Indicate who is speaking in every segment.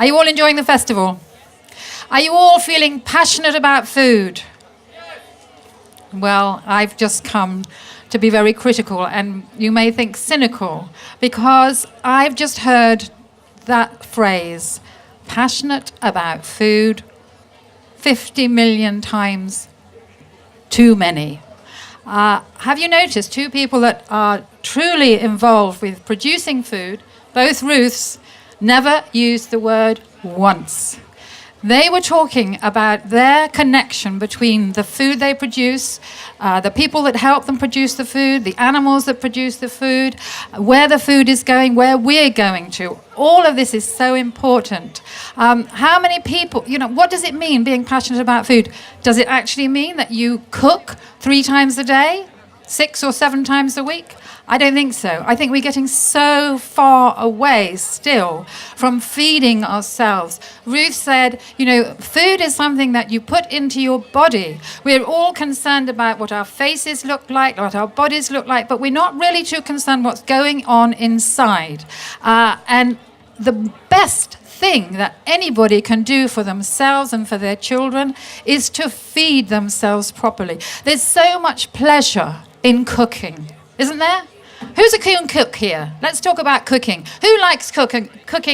Speaker 1: Are you all enjoying the festival? Are you all feeling passionate about food? Well, I've just come to be very critical, and you may think cynical, because I've just heard that phrase, passionate about food, 50 million times too many. Have you noticed two people that are truly involved with producing food, both Ruths, never used the word once? They were talking about their connection between the food they produce, the people that help them produce the food, the animals that produce the food, where the food is going, where we're going to. All of this is so important. How many people, what does it mean being passionate about food? Does it actually mean that you cook 3 times a day, 6 or 7 times a week? I don't think so. I think we're getting so far away still from feeding ourselves. Ruth said, food is something that you put into your body. We're all concerned about what our faces look like, what our bodies look like, but we're not really too concerned what's going on inside. And the best thing that anybody can do for themselves and for their children is to feed themselves properly. There's so much pleasure in cooking, isn't there? Who's a cook here? Let's talk about cooking. Who likes cooking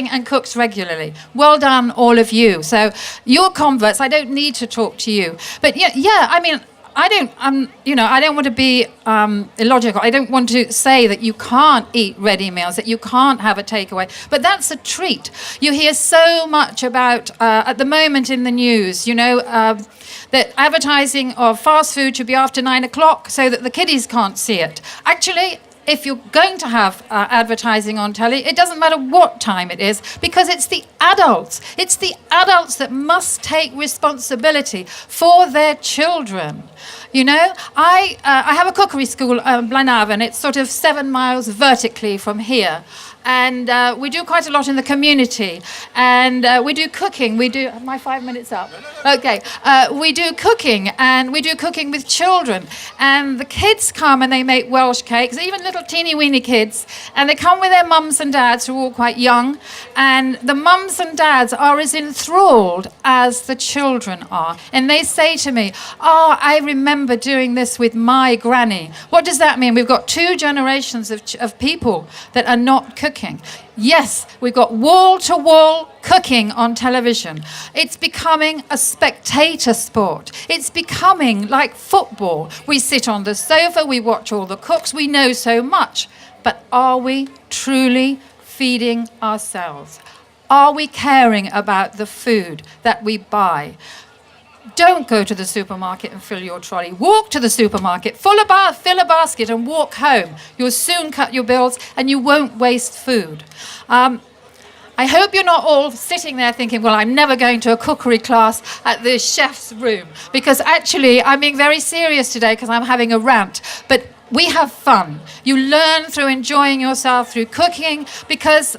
Speaker 1: and cooks regularly? Well done, all of you. So you're converts. I don't need to talk to you. But I don't want to be illogical. I don't want to say that you can't eat ready meals, that you can't have a takeaway. But that's a treat. You hear so much about, at the moment in the news, that advertising of fast food should be after 9 o'clock so that the kiddies can't see it. Actually, if you're going to have advertising on telly, it doesn't matter what time it is, because it's the adults. It's the adults that must take responsibility for their children. I have a cookery school, Abergavenny. It's sort of 7 miles vertically from here. And we do quite a lot in the community. And we do cooking. My 5 minutes up? Okay. We do cooking, and we do cooking with children. And the kids come and they make Welsh cakes, even little teeny weeny kids. And they come with their mums and dads, who are all quite young. And the mums and dads are as enthralled as the children are. And they say to me, I remember doing this with my granny. What does that mean? We've got 2 generations of people that are not cooking. Yes, we've got wall-to-wall cooking on television. It's becoming a spectator sport. It's becoming like football. We sit on the sofa, we watch all the cooks, we know so much. But are we truly feeding ourselves? Are we caring about the food that we buy? Don't go to the supermarket and fill your trolley. Walk to the supermarket, fill a basket and walk home. You'll soon cut your bills and you won't waste food. I hope you're not all sitting there thinking, well, I'm never going to a cookery class at the chef's room. Because actually, I'm being very serious today because I'm having a rant. But we have fun. You learn through enjoying yourself, through cooking, because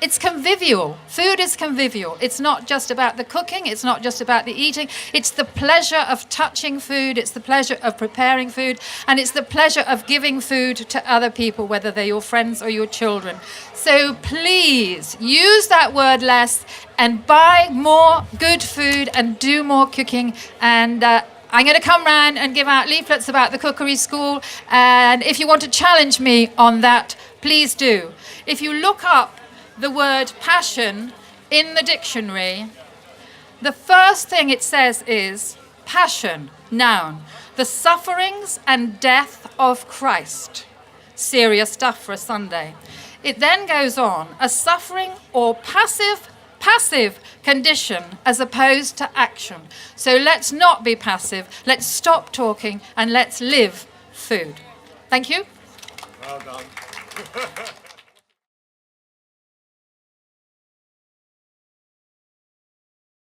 Speaker 1: it's convivial. Food is convivial. It's not just about the cooking. It's not just about the eating. It's the pleasure of touching food. It's the pleasure of preparing food. And it's the pleasure of giving food to other people, whether they're your friends or your children. So please use that word less and buy more good food and do more cooking. And I'm going to come round and give out leaflets about the cookery school. And if you want to challenge me on that, please do. If you look up the word passion in the dictionary, the first thing it says is passion, noun, the sufferings and death of Christ. Serious stuff for a Sunday. It then goes on, a suffering or passive condition as opposed to action. So let's not be passive, let's stop talking and let's live food. Thank you.
Speaker 2: Well done.